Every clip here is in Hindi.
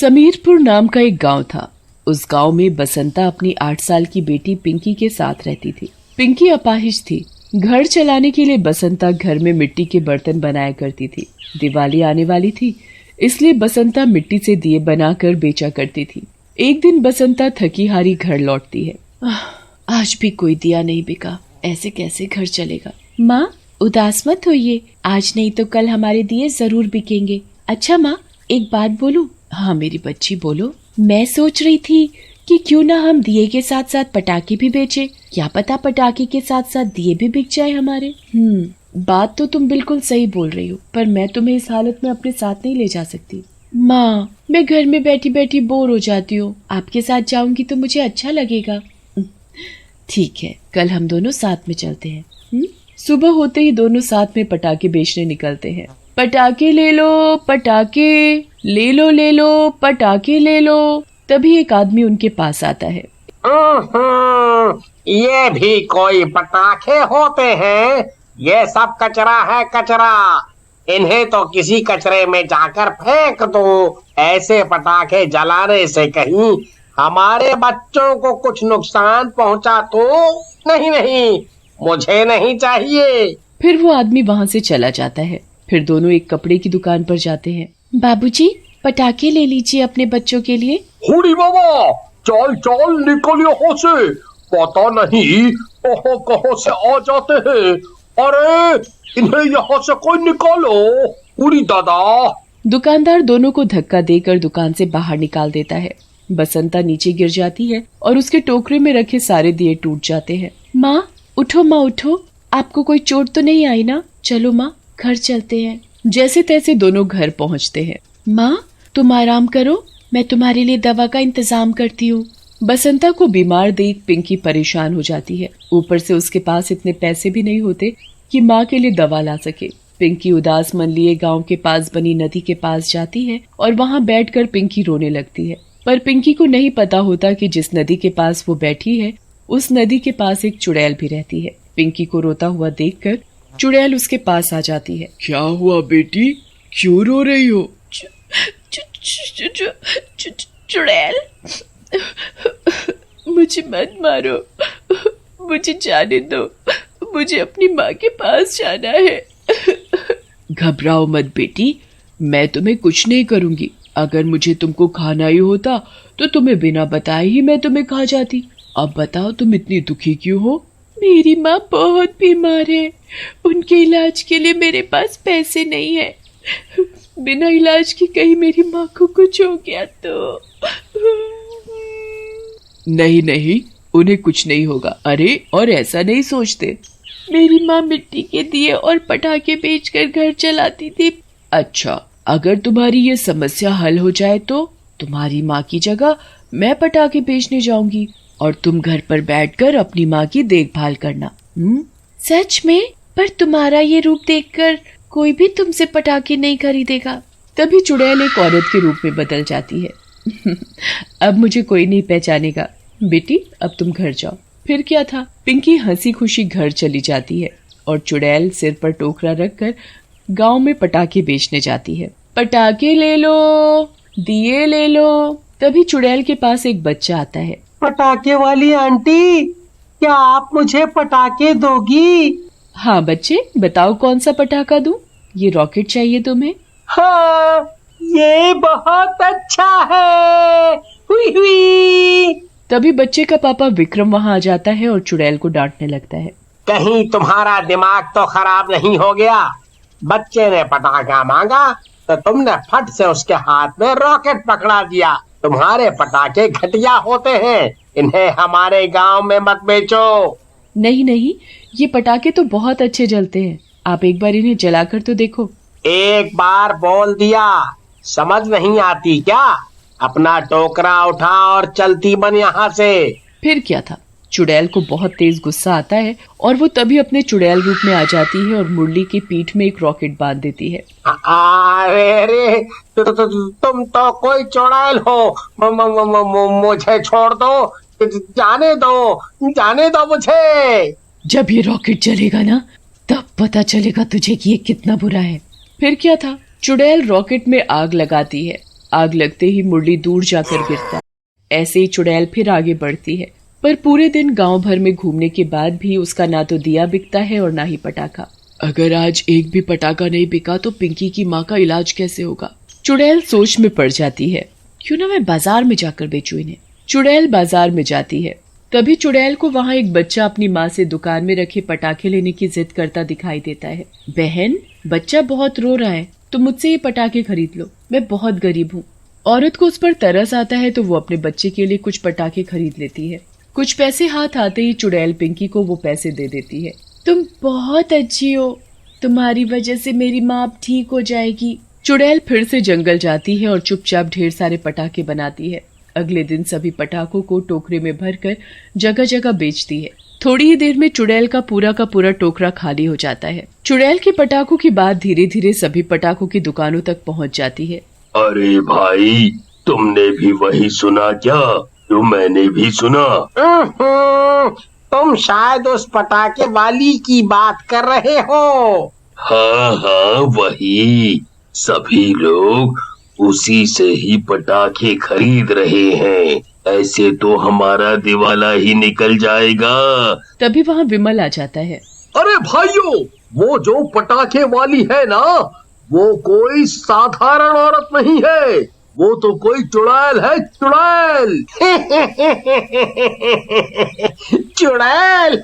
समीरपुर नाम का एक गांव था। उस गांव में बसंता अपनी 8 साल की बेटी पिंकी के साथ रहती थी। पिंकी अपाहिज थी। घर चलाने के लिए बसंता घर में मिट्टी के बर्तन बनाया करती थी। दिवाली आने वाली थी, इसलिए बसंता मिट्टी से दिए बनाकर बेचा करती थी। एक दिन बसंता थकी हारी घर लौटती है। आज भी कोई दिया नहीं बिका, ऐसे कैसे घर चलेगा। माँ उदास मत होइए, आज नहीं तो कल हमारे दिए जरूर बिकेंगे। अच्छा माँ, एक बात बोलूं? हाँ मेरी बच्ची बोलो। मैं सोच रही थी कि क्यों ना हम दिए के साथ साथ पटाखे भी बेचे। क्या पता पटाखे के साथ साथ दिए भी बिक जाए हमारे। बात तो तुम बिल्कुल सही बोल रही हो, पर मैं तुम्हें इस हालत में अपने साथ नहीं ले जा सकती। माँ मैं घर में बैठी बैठी बोर हो जाती हूँ, आपके साथ जाऊंगी तो मुझे अच्छा लगेगा। ठीक है, कल हम दोनों साथ में चलते हैं। सुबह होते ही दोनों साथ में पटाखे बेचने निकलते हैं। पटाखे ले लो, पटाखे ले लो, पटाखे ले लो। तभी एक आदमी उनके पास आता है। ये भी कोई पटाखे होते हैं? ये सब कचरा है, कचरा। इन्हें तो किसी कचरे में जाकर फेंक दो। ऐसे पटाखे जलाने से कहीं हमारे बच्चों को कुछ नुकसान पहुंचा तो नहीं, मुझे नहीं चाहिए। फिर वो आदमी वहाँ से चला जाता है। फिर दोनों एक कपड़े की दुकान पर जाते हैं। बाबूजी पटाखे ले लीजिए अपने बच्चों के लिए। हुडी बाबा, चल चल निकल यहाँ से, पता नहीं कहाँ से आ जाते हैं। अरे इन्हें यहाँ से कोई निकालो। हुडी दादा। दुकानदार दोनों को धक्का देकर दुकान से बाहर निकाल देता है। बसंता नीचे गिर जाती है और उसके टोकरे में रखे सारे दिए टूट जाते हैं। माँ उठो, आपको कोई चोट तो नहीं आई ना? चलो माँ घर चलते हैं। जैसे तैसे दोनों घर पहुँचते हैं। माँ तुम आराम करो, मैं तुम्हारे लिए दवा का इंतजाम करती हूँ। बसंता को बीमार देख पिंकी परेशान हो जाती है। ऊपर से उसके पास इतने पैसे भी नहीं होते कि माँ के लिए दवा ला सके। पिंकी उदास मन लिए गांव के पास बनी नदी के पास जाती है और वहाँ बैठकर पिंकी रोने लगती है। पर पिंकी को नहीं पता होता कि जिस नदी के पास वो बैठी है उस नदी के पास एक चुड़ैल भी रहती है। पिंकी को रोता हुआ देखकर चुड़ैल उसके पास आ जाती है। क्या हुआ बेटी, क्यों रो रही हो? चुड़ैल, मुझे मत मारो, मुझे जाने दो, मुझे अपनी माँ के पास जाना है। घबराओ मत बेटी, मैं तुम्हें कुछ नहीं करूँगी। अगर मुझे तुमको खाना ही होता तो तुम्हें बिना बताए ही मैं तुम्हें खा जाती। अब बताओ तुम इतनी दुखी क्यों हो? मेरी माँ बहुत बीमार है, उनके इलाज के लिए मेरे पास पैसे नहीं है। बिना इलाज के कहीं मेरी माँ को कुछ हो गया तो। नहीं, उन्हें कुछ नहीं होगा। अरे और ऐसा नहीं सोचते। मेरी माँ मिट्टी के दिए और पटाखे बेचकर घर चलाती थी। अच्छा, अगर तुम्हारी ये समस्या हल हो जाए तो तुम्हारी माँ की जगह मैं पटाखे बेचने जाऊंगी और तुम घर पर बैठकर अपनी माँ की देखभाल करना। सच में? पर तुम्हारा ये रूप देखकर कोई भी तुमसे पटाखे नहीं खरीदेगा। तभी चुड़ैल एक औरत के रूप में बदल जाती है। अब मुझे कोई नहीं पहचानेगा। बेटी अब तुम घर जाओ। फिर क्या था, पिंकी हंसी खुशी घर चली जाती है और चुड़ैल सिर पर टोकरा रखकर गांव में पटाखे बेचने जाती है। पटाखे ले लो, दिए ले लो। तभी चुड़ैल के पास एक बच्चा आता है। पटाखे वाली आंटी, क्या आप मुझे पटाखे दोगी? हाँ बच्चे, बताओ कौन सा पटाखा दूं? ये रॉकेट चाहिए तुम्हें? हाँ, ये बहुत अच्छा है। हुई। तभी बच्चे का पापा विक्रम वहाँ आ जाता है और चुड़ैल को डांटने लगता है। कहीं तुम्हारा दिमाग तो खराब नहीं हो गया? बच्चे ने पटाखा मांगा तो तुमने फट से उसके हाथ में रॉकेट पकड़ा दिया। तुम्हारे पटाखे घटिया होते हैं, इन्हें हमारे गांव में मत बेचो। नहीं, ये पटाखे तो बहुत अच्छे जलते हैं। आप एक बार इन्हें जलाकर तो देखो। एक बार बोल दिया, समझ नहीं आती क्या? अपना टोकरा उठा और चलती बन यहाँ से। फिर क्या था, चुड़ैल को बहुत तेज गुस्सा आता है और वो तभी अपने चुड़ैल रूप में आ जाती है और मुरली की पीठ में एक रॉकेट बांध देती है। अरे तुम तो कोई चुड़ैल हो, मुझे छोड़ दो, जाने दो मुझे। जब ये रॉकेट चलेगा ना तब पता चलेगा तुझे कि ये कितना बुरा है। फिर क्या था, चुड़ैल रॉकेट में आग लगाती है आग लगते ही मुरली दूर जाकर गिरता है। ऐसे ही चुड़ैल फिर आगे बढ़ती है, पर पूरे दिन गांव भर में घूमने के बाद भी उसका ना तो दिया बिकता है और ना ही पटाखा। अगर आज एक भी पटाखा नहीं बिका तो पिंकी की माँ का इलाज कैसे होगा? चुड़ैल सोच में पड़ जाती है, क्यों ना मैं बाजार में जाकर बेचूं इन्हें। चुड़ैल बाजार में जाती है। तभी चुड़ैल को वहाँ एक बच्चा अपनी माँ से दुकान में रखे पटाखे लेने की जिद करता दिखाई देता है। बहन, बच्चा बहुत रो रहा है, तो मुझसे ये पटाखे खरीद लो, मैं बहुत गरीब हूँ। औरत को उस पर तरस आता है तो वो अपने बच्चे के लिए कुछ पटाखे खरीद लेती है। कुछ पैसे हाथ आते ही चुड़ैल पिंकी को वो पैसे दे देती है। तुम बहुत अच्छी हो, तुम्हारी वजह से मेरी माँ अब ठीक हो जाएगी। चुड़ैल फिर से जंगल जाती है और चुपचाप ढेर सारे पटाखे बनाती है। अगले दिन सभी पटाखों को टोकरे में भरकर जगह जगह बेचती है। थोड़ी ही देर में चुड़ैल का पूरा टोकरा खाली हो जाता है। चुड़ैल के पटाखों की बात धीरे धीरे सभी पटाखों की दुकानों तक पहुंच जाती है। अरे भाई, तुमने भी वही सुना क्या जो मैंने भी सुना? तुम शायद उस पटाखे वाली की बात कर रहे हो। हाँ हाँ, वही। सभी लोग उसी से ही पटाखे खरीद रहे हैं। ऐसे तो हमारा दिवाला ही निकल जाएगा। तभी वहाँ विमल आ जाता है। अरे भाइयों, वो जो पटाखे वाली है ना, वो कोई साधारण औरत नहीं है, वो तो कोई चुड़ैल है, चुड़ैल। चुड़ैल।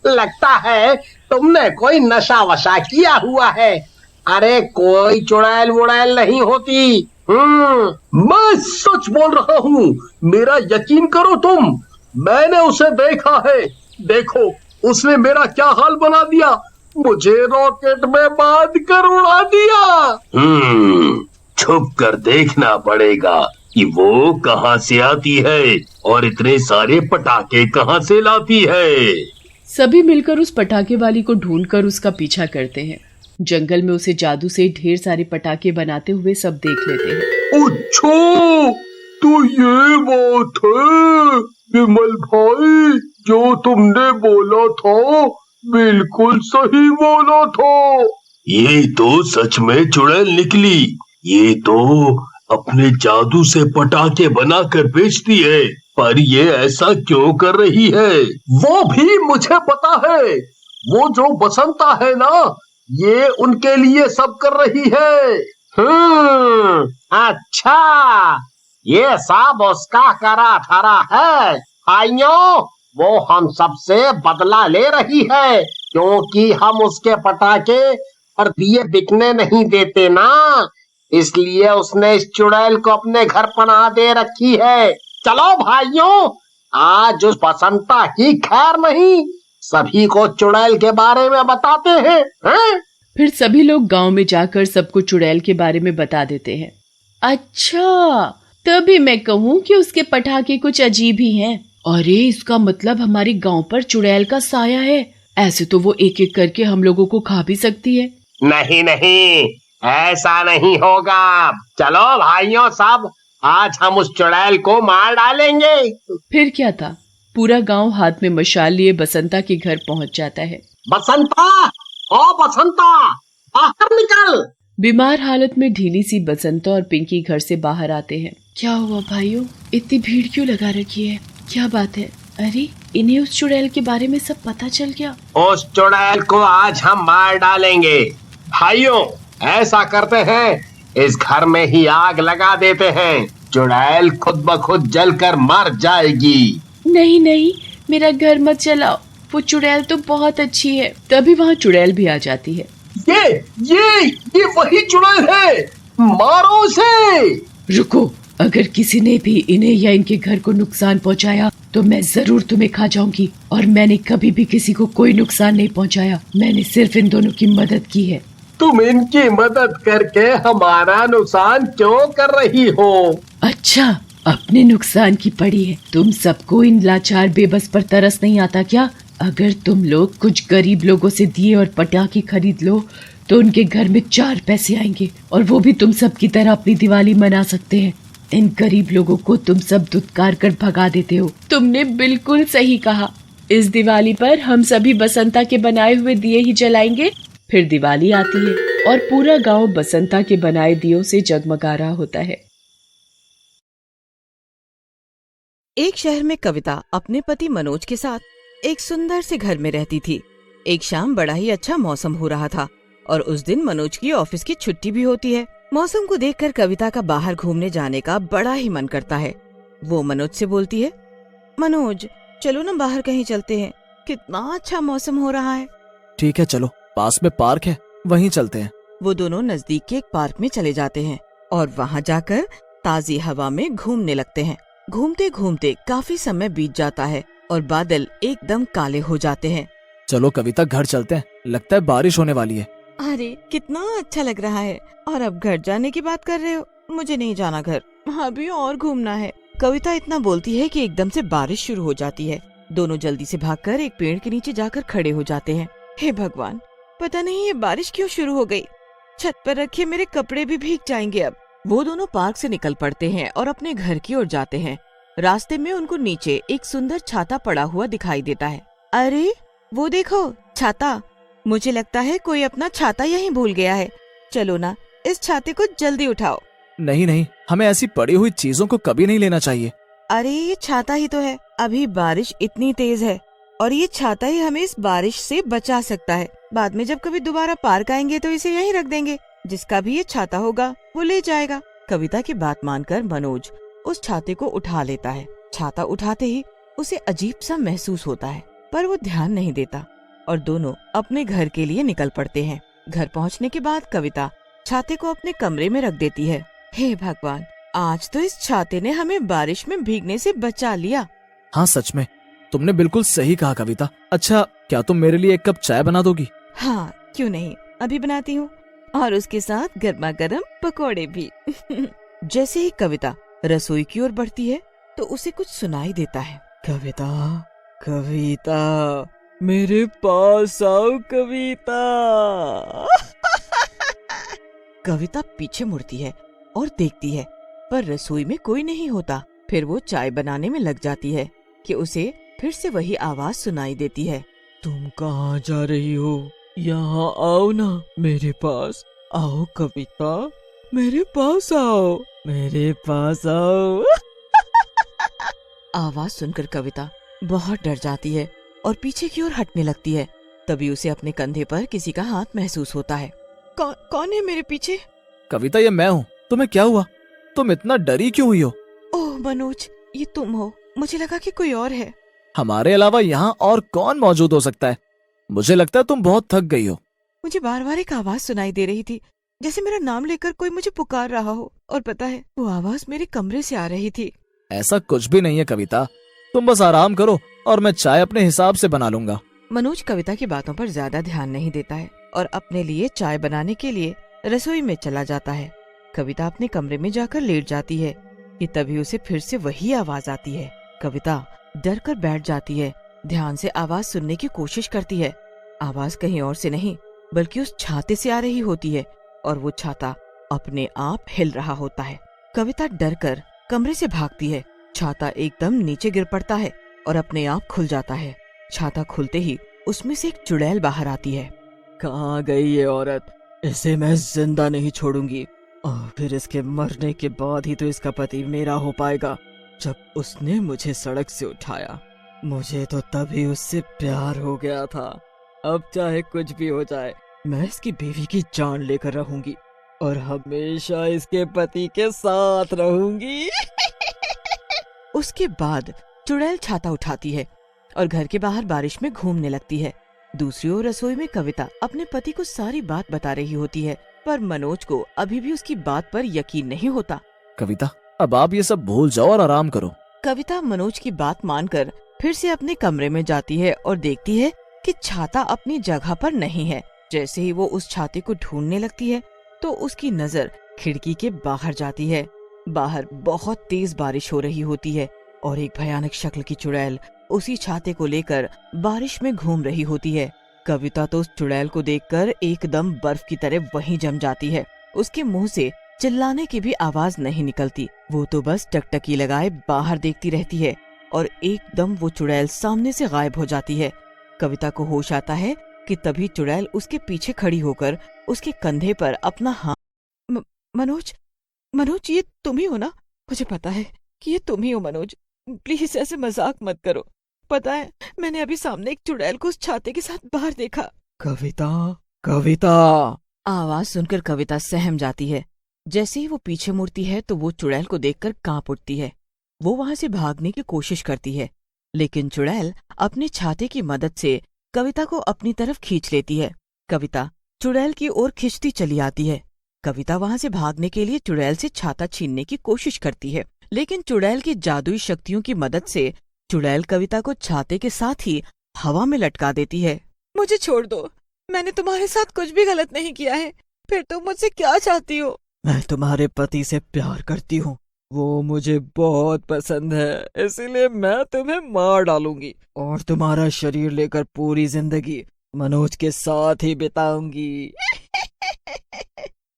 लगता है तुमने कोई नशा वशा किया हुआ है। अरे कोई चुड़ैल वुड़ैल नहीं होती। मैं सच बोल रहा हूँ, मेरा यकीन करो तुम। मैंने उसे देखा है। देखो उसने मेरा क्या हाल बना दिया, मुझे रॉकेट में बांध कर उड़ा दिया। छुप कर देखना पड़ेगा कि वो कहाँ से आती है और इतने सारे पटाखे कहाँ से लाती है। सभी मिलकर उस पटाखे वाली को ढूंढकर उसका पीछा करते हैं। जंगल में उसे जादू से ढेर सारे पटाखे बनाते हुए सब देख लेते हैं। अच्छा, तो ये बात है विमल भाई, जो तुमने बोला था बिल्कुल सही बोला था। ये तो सच में चुड़ैल निकली। ये तो अपने जादू से पटाखे बनाकर बेचती है, पर ये ऐसा क्यों कर रही है वो भी मुझे पता है। वो जो बसंता है ना, ये उनके लिए सब कर रही है। अच्छा, ये सब उसका करा धरा है। भाइयों, वो हम सबसे बदला ले रही है, क्योंकि हम उसके पटाखे और दिए बिकने नहीं देते ना, इसलिए उसने इस चुड़ैल को अपने घर पनाह दे रखी है। चलो भाइयों, आज उस बसंता की खैर नहीं, सभी को चुड़ैल के बारे में बताते हैं। फिर सभी लोग गांव में जाकर सबको चुड़ैल के बारे में बता देते हैं। अच्छा, तभी मैं कहूँ कि उसके पटाखे कुछ अजीब ही हैं। अरे, इसका मतलब हमारे गांव पर चुड़ैल का साया है। ऐसे तो वो एक एक करके हम लोगों को खा भी सकती है। नहीं नहीं, ऐसा नहीं होगा। चलो भाइयों, सब आज हम उस चुड़ैल को मार डालेंगे। फिर क्या था, पूरा गांव हाथ में मशाल लिए बसंता के घर पहुंच जाता है। बसंता, ओ बसंता, बाहर निकल। बीमार हालत में ढीली सी बसंता और पिंकी घर से बाहर आते हैं। क्या हुआ भाइयों, इतनी भीड़ क्यों लगा रखी है? क्या बात है? अरे, इन्हें उस चुड़ैल के बारे में सब पता चल गया। उस चुड़ैल को आज हम मार डालेंगे। भाइयों, ऐसा करते हैं, इस घर में ही आग लगा देते हैं। चुड़ैल खुद ब खुद जलकर मर जाएगी। नहीं नहीं, मेरा घर मत जलाओ, वो चुड़ैल तो बहुत अच्छी है। तभी वहाँ चुड़ैल भी आ जाती है। ये वही चुड़ैल है, मारो उसे। रुको, अगर किसी ने भी इन्हें या इनके घर को नुकसान पहुंचाया तो मैं जरूर तुम्हें खा जाऊंगी। और मैंने कभी भी किसी को कोई नुकसान नहीं पहुंचाया, मैंने सिर्फ इन दोनों की मदद की है। तुम इनकी मदद करके हमारा नुकसान क्यों कर रही हो? अच्छा, अपने नुकसान की पड़ी है। तुम सबको इन लाचार बेबस पर तरस नहीं आता क्या? अगर तुम लोग कुछ गरीब लोगों से दिए और पटाखे खरीद लो तो उनके घर में 4 पैसे आएंगे और वो भी तुम सब की तरह अपनी दिवाली मना सकते हैं। इन गरीब लोगों को तुम सब धुतकार कर भगा देते हो। तुमने बिल्कुल सही कहा। इस दिवाली पर हम सभी बसंता के बनाए हुए दिए ही जलाएंगे। फिर दिवाली आती है और पूरा गांव बसंता के बनाए दियों से जगमगा रहा होता है। एक शहर में कविता अपने पति मनोज के साथ एक सुंदर से घर में रहती थी। एक शाम बड़ा ही अच्छा मौसम हो रहा था और उस दिन मनोज की ऑफिस की छुट्टी भी होती है। मौसम को देखकर कविता का बाहर घूमने जाने का बड़ा ही मन करता है। वो मनोज से बोलती है, मनोज चलो ना बाहर कहीं चलते हैं, कितना अच्छा मौसम हो रहा है। ठीक है चलो, पास में पार्क है वहीं चलते हैं। वो दोनों नजदीक के एक पार्क में चले जाते हैं और वहाँ जाकर ताजी हवा में घूमने लगते हैं। घूमते घूमते काफी समय बीत जाता है और बादल एकदम काले हो जाते हैं। चलो कविता घर चलते हैं, लगता है बारिश होने वाली है। अरे कितना अच्छा लग रहा है, और अब घर जाने की बात कर रहे हो? मुझे नहीं जाना घर, अभी और घूमना है। कविता इतना बोलती है कि एकदम से बारिश शुरू हो जाती है। दोनों जल्दी से भागकर एक पेड़ के नीचे जाकर खड़े हो जाते हैं। हे भगवान, पता नहीं ये बारिश क्यों शुरू हो गई। छत पर रखे मेरे कपड़े भी भीग जाएंगे अब। वो दोनों पार्क से निकल पड़ते हैं और अपने घर की ओर जाते हैं। रास्ते में उनको नीचे एक सुंदर छाता पड़ा हुआ दिखाई देता है। अरे वो देखो छाता, मुझे लगता है कोई अपना छाता यहीं भूल गया है। चलो ना इस छाते को जल्दी उठाओ। नहीं नहीं, हमें ऐसी पड़ी हुई चीजों को कभी नहीं लेना चाहिए। अरे ये छाता ही तो है, अभी बारिश इतनी तेज है और ये छाता ही हमें इस बारिश से बचा सकता है। बाद में जब कभी दोबारा पार्क आएंगे तो इसे यहीं रख देंगे, जिसका भी ये छाता होगा वो ले जाएगा। कविता की बात मानकर मनोज उस छाते को उठा लेता है। छाता उठाते ही उसे अजीब सा महसूस होता है, पर वो ध्यान नहीं देता और दोनों अपने घर के लिए निकल पड़ते हैं। घर पहुंचने के बाद कविता छाते को अपने कमरे में रख देती है। हे भगवान, आज तो इस छाते ने हमें बारिश में भीगने से बचा लिया। हाँ सच में, तुमने बिल्कुल सही कहा कविता। अच्छा, क्या तुम मेरे लिए एक कप चाय बना दोगी? हाँ क्यों नहीं, अभी बनाती हूँ, और उसके साथ गर्मा गर्म पकौड़े भी। जैसे ही कविता रसोई की ओर बढ़ती है तो उसे कुछ सुनाई देता है। कविता, कविता, मेरे पास आओ कविता। कविता पीछे मुड़ती है और देखती है, पर रसोई में कोई नहीं होता। फिर वो चाय बनाने में लग जाती है कि उसे फिर से वही आवाज सुनाई देती है। तुम कहाँ जा रही हो? यहाँ आओ ना, मेरे पास आओ कविता, मेरे पास आओ, मेरे पास आओ। आवाज सुनकर कविता बहुत डर जाती है और पीछे की ओर हटने लगती है। तभी उसे अपने कंधे पर किसी का हाथ महसूस होता है। कौन है मेरे पीछे? कविता, ये मैं हूँ। तुम्हें क्या हुआ? तुम इतना डरी क्यों हुई हो? ओह मनोज, ये तुम हो? मुझे लगा कि कोई और है। हमारे अलावा यहाँ और कौन मौजूद हो सकता है? मुझे लगता है तुम बहुत थक गई हो। मुझे बार बार एक आवाज सुनाई दे रही थी, जैसे मेरा नाम लेकर कोई मुझे पुकार रहा हो, और पता है वो आवाज मेरे कमरे से आ रही थी। ऐसा कुछ भी नहीं है कविता, तुम बस आराम करो और मैं चाय अपने हिसाब से बना लूंगा। मनोज कविता की बातों पर ज्यादा ध्यान नहीं देता है और अपने लिए चाय बनाने के लिए रसोई में चला जाता है। कविता अपने कमरे में जाकर लेट जाती है कि तभी उसे फिर से वही आवाज आती है। कविता डर कर बैठ जाती है, ध्यान से आवाज सुनने की कोशिश करती है। आवाज कहीं और से नहीं बल्कि उस छाते से आ रही होती है और वो छाता अपने आप हिल रहा होता है। कविता डर कर कमरे से भागती है। छाता एकदम नीचे गिर पड़ता है और अपने आप खुल जाता है। छाता खुलते ही उसमें से एक चुड़ैल बाहर आती है। कहाँ गई ये औरत? इसे मैं जिंदा नहीं छोड़ूंगी, और फिर इसके मरने के बाद ही तो इसका पति मेरा हो पाएगा। जब उसने मुझे सड़क से उठाया, मुझे तो तभी उससे प्यार हो गया था। अब चाहे कुछ भी हो जाए, मैं इसकी बीवी की जान लेकर रहूंगी और हमेशा इसके पति के साथ रहूंगी। उसके बाद चुड़ैल छाता उठाती है और घर के बाहर बारिश में घूमने लगती है। दूसरी ओर रसोई में कविता अपने पति को सारी बात बता रही होती है, पर मनोज को अभी भी उसकी बात पर यकीन नहीं होता। कविता, अब आप ये सब भूल जाओ और आराम करो। कविता मनोज की बात मानकर फिर से अपने कमरे में जाती है और देखती है कि छाता अपनी जगह पर नहीं है। जैसे ही वो उस छाते को ढूंढने लगती है तो उसकी नजर खिड़की के बाहर जाती है। बाहर बहुत तेज बारिश हो रही होती है और एक भयानक शक्ल की चुड़ैल उसी छाते को लेकर बारिश में घूम रही होती है। कविता तो उस चुड़ैल को देखकर एकदम बर्फ की तरह वहीं जम जाती है। उसके मुंह से चिल्लाने की भी आवाज नहीं निकलती। वो तो बस टकटकी लगाए बाहर देखती रहती है और एकदम वो चुड़ैल सामने से गायब हो जाती है। कविता को होश आता है कि तभी चुड़ैल उसके पीछे खड़ी होकर उसके कंधे पर अपना हाथ मनोज, मनोज ये तुम ही हो ना? मुझे पता है कि ये तुम ही हो मनोज, प्लीज ऐसे मजाक मत करो। पता है मैंने अभी सामने एक चुड़ैल को उस छाते के साथ बाहर देखा। कविता, कविता। आवाज सुनकर कविता सहम जाती है। जैसे ही वो पीछे मुड़ती है तो वो चुड़ैल को देखकर कांप उठती है। वो वहां से भागने की कोशिश करती है, लेकिन चुड़ैल अपने छाते की मदद से कविता को अपनी तरफ खींच लेती है। कविता चुड़ैल की ओर खिंचती चली आती है। कविता वहां से भागने के लिए चुड़ैल से छाता छीनने की कोशिश करती है, लेकिन चुड़ैल की जादुई शक्तियों की मदद से चुड़ैल कविता को छाते के साथ ही हवा में लटका देती है। मुझे छोड़ दो, मैंने तुम्हारे साथ कुछ भी गलत नहीं किया है, फिर तुम मुझसे क्या चाहती हो? मैं तुम्हारे पति से प्यार करती हूँ, वो मुझे बहुत पसंद है, इसीलिए मैं तुम्हें मार डालूंगी और तुम्हारा शरीर लेकर पूरी जिंदगी मनोज के साथ ही बिताऊंगी।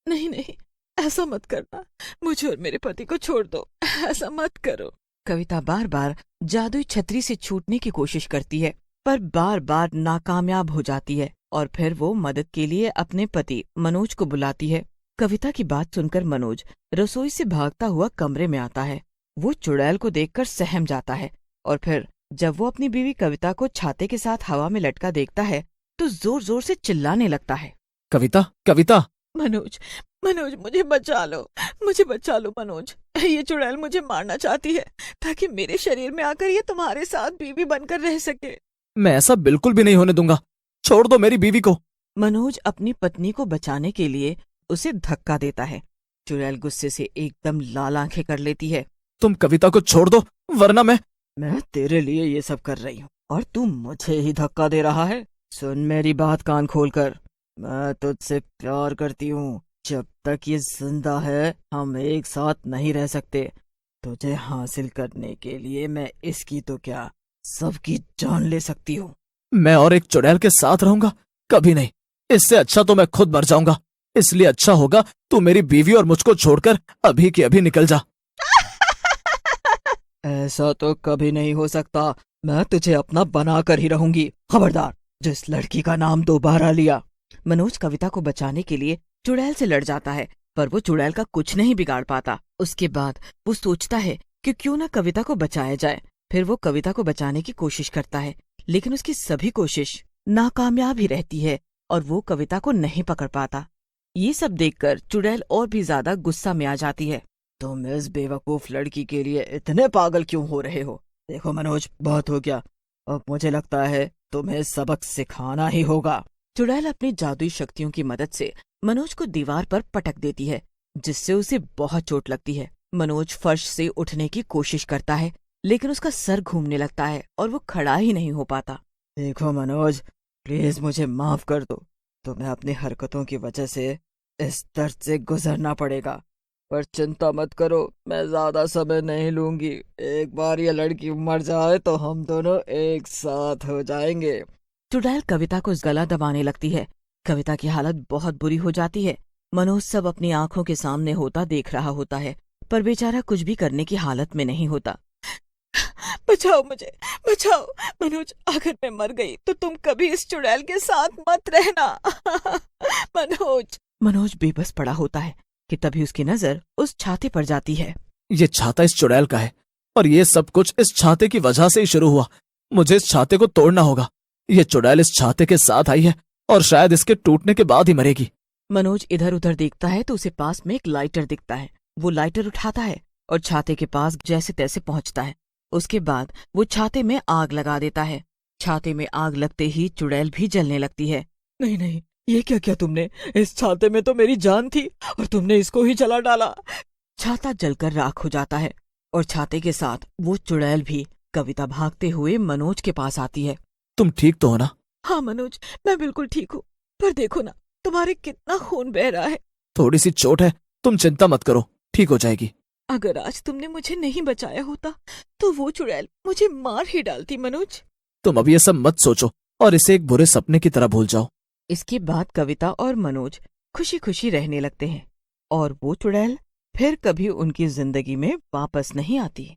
नहीं नहीं, ऐसा मत करना, मुझे और मेरे पति को छोड़ दो, ऐसा मत करो। कविता बार बार जादुई छतरी से छूटने की कोशिश करती है, पर बार बार नाकामयाब हो जाती है और फिर वो मदद के लिए अपने पति मनोज को बुलाती है। कविता की बात सुनकर मनोज रसोई से भागता हुआ कमरे में आता है। वो चुड़ैल को देखकर सहम जाता है और फिर जब वो अपनी बीवी कविता को छाते के साथ हवा में लटका देखता है तो जोर जोर से चिल्लाने लगता है। कविता, कविता। मनोज, मनोज मुझे बचा लो, मुझे बचा लो मनोज, ये चुड़ैल मुझे मारना चाहती है ताकि मेरे शरीर में आकर ये तुम्हारे साथ बीवी बनकर रह सके। मैं ऐसा बिल्कुल भी नहीं होने दूंगा, छोड़ दो मेरी बीवी को। मनोज अपनी पत्नी को बचाने के लिए उसे धक्का देता है। चुड़ैल गुस्से से एकदम लाल आंखें कर लेती है। तुम कविता को छोड़ दो, वरना मैं तेरे लिए ये सब कर रही हूँ और तू मुझे ही धक्का दे रहा है। सुन मेरी बात कान खोलकर, मैं तुझसे प्यार करती हूँ। जब तक ये जिंदा है हम एक साथ नहीं रह सकते। तुझे हासिल करने के लिए मैं इसकी तो क्या सबकी जान ले सकती हूँ। मैं और एक चुड़ैल के साथ रहूंगा? कभी नहीं। इससे अच्छा तो मैं खुद मर जाऊंगा। इसलिए अच्छा होगा तू मेरी बीवी और मुझको छोड़कर अभी के अभी निकल जा। ऐसा तो कभी नहीं हो सकता, मैं तुझे अपना बनाकर ही रहूंगी। खबरदार, जिस लड़की का नाम दोबारा लिया। मनोज कविता को बचाने के लिए चुड़ैल से लड़ जाता है, पर वो चुड़ैल का कुछ नहीं बिगाड़ पाता। उसके बाद वो सोचता है कि क्यों न कविता को बचाया जाए। फिर वो कविता को बचाने की कोशिश करता है, लेकिन उसकी सभी कोशिश नाकामयाब ही रहती है और वो कविता को नहीं पकड़ पाता। ये सब देखकर चुड़ैल और भी ज्यादा गुस्सा में आ जाती है। तुम इस बेवकूफ लड़की के लिए इतने पागल क्यों हो रहे हो? देखो मनोज, बहुत हो गया, अब मुझे लगता है तुम्हें सबक सिखाना ही होगा। चुड़ैल अपनी जादुई शक्तियों की मदद से मनोज को दीवार पर पटक देती है, जिससे उसे बहुत चोट लगती है। मनोज फर्श से उठने की कोशिश करता है, लेकिन उसका सर घूमने लगता है और वो खड़ा ही नहीं हो पाता। देखो मनोज, प्लीज मुझे माफ कर दो। तुम्हें अपनी हरकतों की वजह से इस दर्द से गुजरना पड़ेगा, पर चिंता मत करो, मैं ज्यादा समय नहीं लूंगी। एक बार ये लड़की मर जाए तो हम दोनों एक साथ हो जाएंगे। चुड़ैल कविता को गला दबाने लगती है। कविता की हालत बहुत बुरी हो जाती है। मनोज सब अपनी आंखों के सामने होता देख रहा होता है, पर बेचारा कुछ भी करने की हालत में नहीं होता। बचाओ मुझे, बचाओ मनोज, अगर मैं मर गई तो तुम कभी इस चुड़ैल के साथ मत रहना। मनोज बेबस पड़ा होता है कि तभी उसकी नजर उस छाते पर जाती है। ये छाता इस चुड़ैल का है और ये सब कुछ इस छाते की वजह से ही शुरू हुआ। मुझे इस छाते को तोड़ना होगा। ये चुड़ैल इस छाते के साथ आई है और शायद इसके टूटने के बाद ही मरेगी। मनोज इधर उधर देखता है तो उसे पास में एक लाइटर दिखता है। वो लाइटर उठाता है और छाते के पास जैसे तैसे पहुंचता है। उसके बाद वो छाते में आग लगा देता है। छाते में आग लगते ही चुड़ैल भी जलने लगती है। नहीं नहीं, ये क्या किया तुमने? इस छाते में तो मेरी जान थी और तुमने इसको ही जला डाला। छाता जलकर राख हो जाता है और छाते के साथ वो चुड़ैल भी। कविता भागते हुए मनोज के पास आती है। तुम ठीक तो हो ना? हाँ मनोज, मैं बिल्कुल ठीक हूँ, पर देखो ना तुम्हारे कितना खून बह रहा है। थोड़ी सी चोट है, तुम चिंता मत करो, ठीक हो जाएगी। अगर आज तुमने मुझे नहीं बचाया होता तो वो चुड़ैल मुझे मार ही डालती। मनोज, तुम अब ये सब मत सोचो और इसे एक बुरे सपने की तरह भूल जाओ। इसके बाद कविता और मनोज खुशी खुशी रहने लगते हैं और वो चुड़ैल फिर कभी उनकी जिंदगी में वापस नहीं आती।